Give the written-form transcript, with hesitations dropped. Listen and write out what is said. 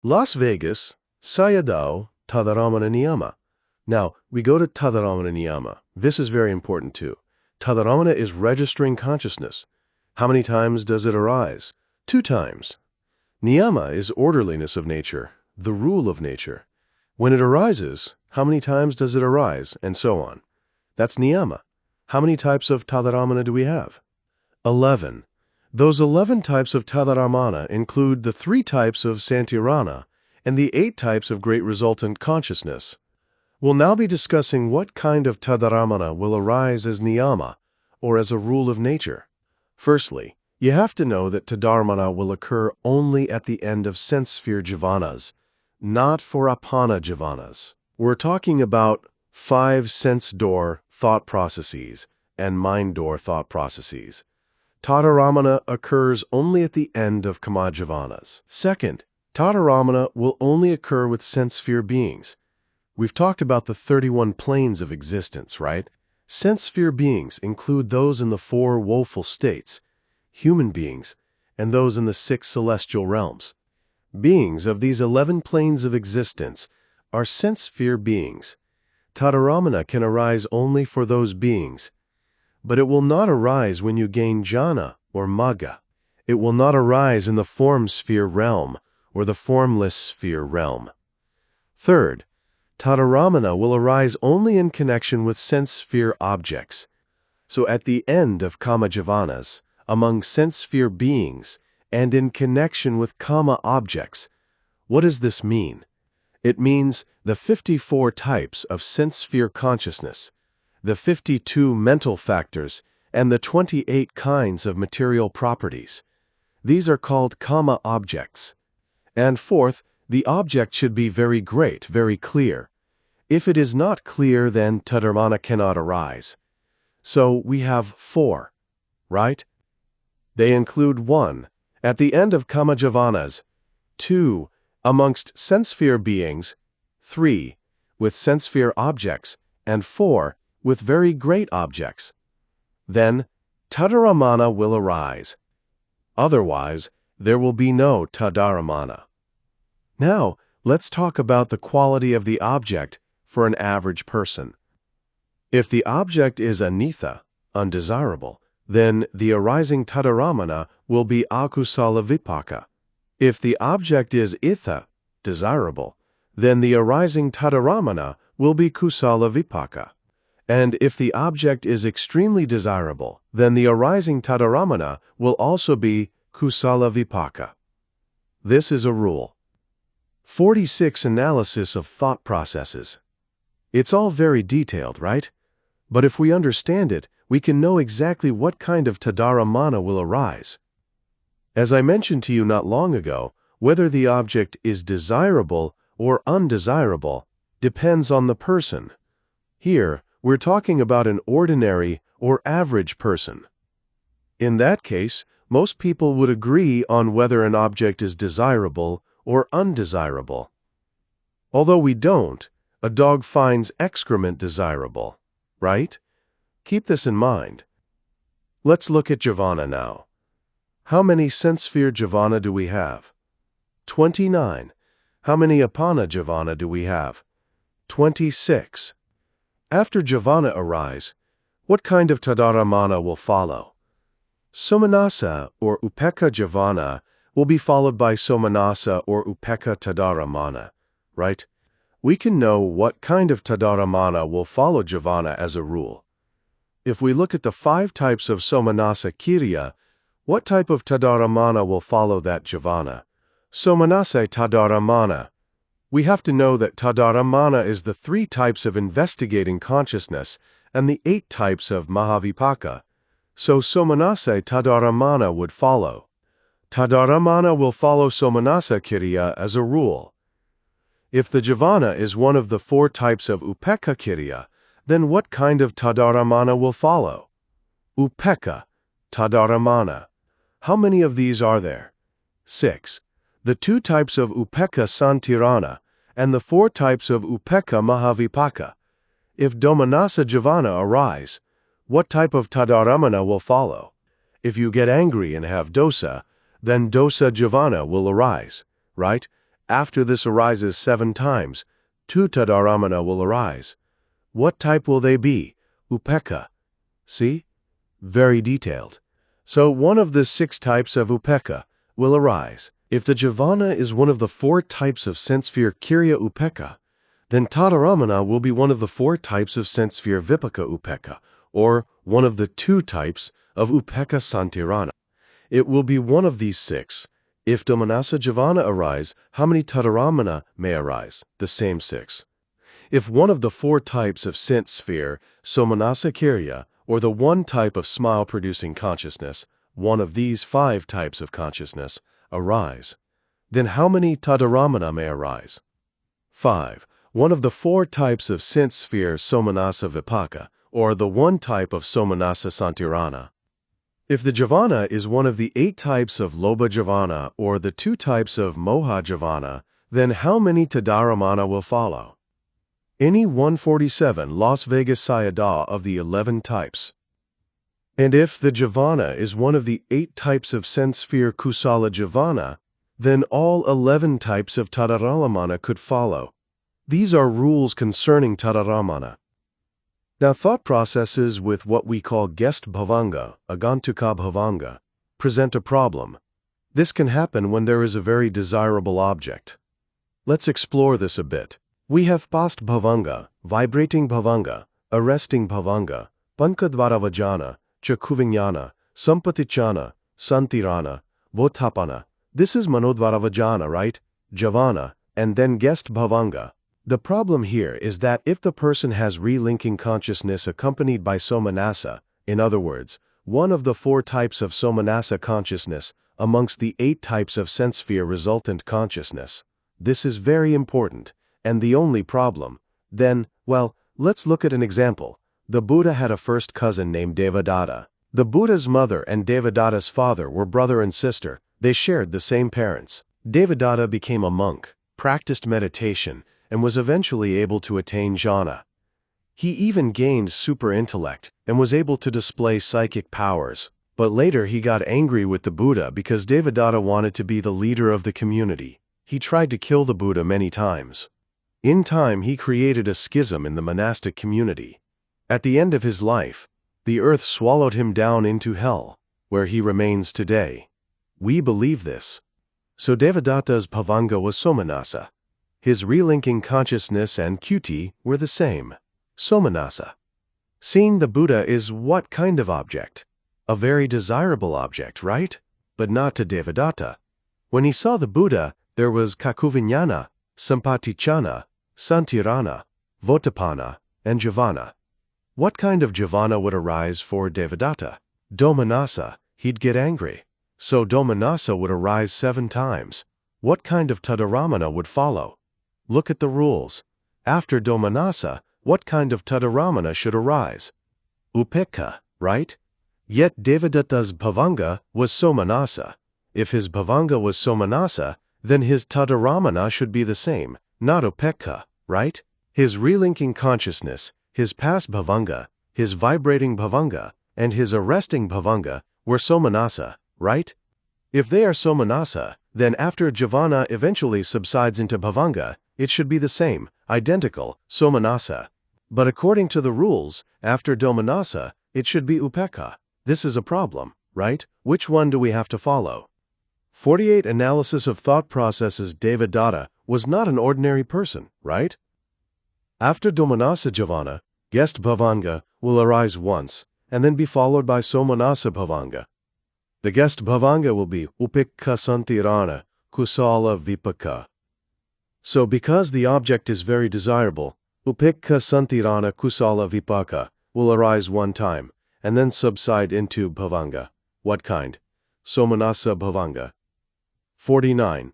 Las Vegas, Sayadaw, Tadārammaṇa Niyama. Now, we go to Tadārammaṇa Niyama. This is very important too. Tadārammaṇa is registering consciousness. How many times does it arise? 2 times. Niyama is orderliness of nature, the rule of nature. When it arises, how many times does it arise, and so on. That's Niyama. How many types of Tadārammaṇa do we have? 11. Those 11 types of Tadārammaṇa include the 3 types of Santirana and the 8 types of great resultant consciousness. We'll now be discussing what kind of Tadārammaṇa will arise as Niyama, or as a rule of nature. Firstly, you have to know that Tadārammaṇa will occur only at the end of sense sphere jhavanas, not for apana jhavanas. We're talking about 5 sense door thought processes and mind door thought processes. Tadārammaṇa occurs only at the end of kama jhavanas. Second, Tadārammaṇa will only occur with sense sphere beings. We've talked about the 31 planes of existence, right? Sense sphere beings include those in the 4 woeful states, human beings, and those in the 6 celestial realms. Beings of these 11 planes of existence are sense sphere beings. Tadārammaṇa can arise only for those beings, but it will not arise when you gain jhana or magga. It will not arise in the form sphere realm or the formless sphere realm. Third, Tadārammaṇa will arise only in connection with sense sphere objects. So at the end of kama jhavanas, among sense sphere beings, and in connection with kama objects. What does this mean? It means the 54 types of sense sphere consciousness, the 52 mental factors, and the 28 kinds of material properties. These are called kama objects. And fourth, the object should be very great, very clear. If it is not clear, then Tadārammaṇa cannot arise. So we have 4, right? They include 1, at the end of kama jhavanas, 2, amongst sense sphere beings, 3, with sense sphere objects, and 4, with very great objects. Then Tadārammaṇa will arise. Otherwise, there will be no Tadārammaṇa. Now, let's talk about the quality of the object for an average person. If the object is anitha, undesirable, then the arising Tadārammaṇa will be akusala vipaka. If the object is itha, desirable, then the arising Tadārammaṇa will be kusala vipaka. And if the object is extremely desirable, then the arising Tadārammaṇa will also be kusala vipaka. This is a rule. 46 Analysis of thought processes. It's all very detailed, right? But if we understand it, we can know exactly what kind of Tadārammaṇa will arise. As I mentioned to you not long ago, whether the object is desirable or undesirable depends on the person. Here, we're talking about an ordinary or average person. In that case, most people would agree on whether an object is desirable or undesirable. Although we don't, a dog finds excrement desirable, right? Keep this in mind. Let's look at jhavana now. How many sense sphere jhavana do we have? 29. How many apana jhavana do we have? 26. After jhavana arise, what kind of Tadārammaṇa will follow? Somanasa or upekka jhavana will be followed by somanasa or upekka Tadārammaṇa, right? We can know what kind of Tadārammaṇa will follow jhavana as a rule. If we look at the 5 types of somanasa kiriya, what type of Tadārammaṇa will follow that jhavana? Somanasa Tadārammaṇa. We have to know that Tadārammaṇa is the 3 types of investigating consciousness and the 8 types of mahavipaka. So somanasa Tadārammaṇa would follow. Tadārammaṇa will follow somanasa kiriya as a rule. If the jhavana is one of the 4 types of upekka kiriya, then what kind of Tadārammaṇa will follow? Upekka, Tadārammaṇa. How many of these are there? 6. The 2 types of upekka santirana and the 4 types of upekka mahavipaka. If domanasa jhavana arise, what type of Tadārammaṇa will follow? If you get angry and have dosa, then dosa jhavana will arise, right? After this arises 7 times, 2 Tadārammaṇa will arise. What type will they be? Upekkha. See? Very detailed. So one of the 6 types of upekkha will arise. If the jivana is one of the 4 types of sense sphere Kirya Upekkha, then Tadārammaṇa will be one of the 4 types of sense sphere Vipaka Upekkha, or one of the 2 types of Upekkha Santirana. It will be one of these 6. If Domanassa jivana arise, how many Tadārammaṇa may arise? The same 6. If one of the 4 types of sense sphere, Somanassa Kirya, or the 1 type of smile-producing consciousness, one of these 5 types of consciousness, arise, then how many Tadārammaṇa may arise? 5. One of the 4 types of sense sphere Somanassa Vipaka, or the 1 type of Somanassa Santirana. If the jivana is one of the 8 types of Lobha jivana, or the 2 types of Moha jivana, then how many Tadārammaṇa will follow? Any 147 Las Vegas Sayadaw of the 11 types. And if the jivana is one of the 8 types of sense sphere Kusala jivana, then all 11 types of Tadārammaṇa could follow. These are rules concerning Tadārammaṇa. Now, thought processes with what we call guest bhavanga, agantuka bhavanga, present a problem. This can happen when there is a very desirable object. Let's explore this a bit. We have past bhavanga, vibrating bhavanga, arresting bhavanga, pankadvaravajana, chakuviññāna, sampatichana, santirana, votapana. This is manodvaravajana, right? Javana, and then guest bhavanga. The problem here is that if the person has relinking consciousness accompanied by somanassa, in other words, one of the 4 types of somanassa consciousness amongst the 8 types of sense sphere resultant consciousness, this is very important, and the only problem, then, well, let's look at an example. The Buddha had a first cousin named Devadatta. The Buddha's mother and Devadatta's father were brother and sister. They shared the same parents. Devadatta became a monk, practiced meditation, and was eventually able to attain jhana. He even gained super intellect and was able to display psychic powers. But later he got angry with the Buddha because Devadatta wanted to be the leader of the community. He tried to kill the Buddha many times. In time, he created a schism in the monastic community. At the end of his life, the earth swallowed him down into hell, where he remains today. We believe this. So Devadatta's bhavanga was somanassa. His relinking consciousness and kuti were the same, somanassa. Seeing the Buddha is what kind of object? A very desirable object, right? But not to Devadatta. When he saw the Buddha, there was cakuviññāna, sampatichana, santirana, votapana, and javana. What kind of javana would arise for Devadatta? Domanassa. He'd get angry. So Domanassa would arise 7 times. What kind of Tadārammaṇa would follow? Look at the rules. After Domanassa, what kind of Tadārammaṇa should arise? Upekkha, right? Yet Devadatta's bhavanga was somanassa. If his bhavanga was somanassa, then his Tadārammaṇa should be the same, not upekkha, right? His relinking consciousness, his past bhavanga, his vibrating bhavanga, and his arresting bhavanga were somanassa, right? If they are somanassa, then after jivana eventually subsides into bhavanga, it should be the same, identical, somanassa. But according to the rules, after domanassa, it should be upekkha. This is a problem, right? Which one do we have to follow? 48 Analysis of thought processes. Devadatta was not an ordinary person, right? After domanassa jivana, guest bhavanga will arise once, and then be followed by somanassa bhavanga. The guest bhavanga will be upekkha santirana, kusala vipaka. So because the object is very desirable, upekkha santirana kusala vipaka will arise 1 time, and then subside into bhavanga. What kind? Somanassa bhavanga. 49.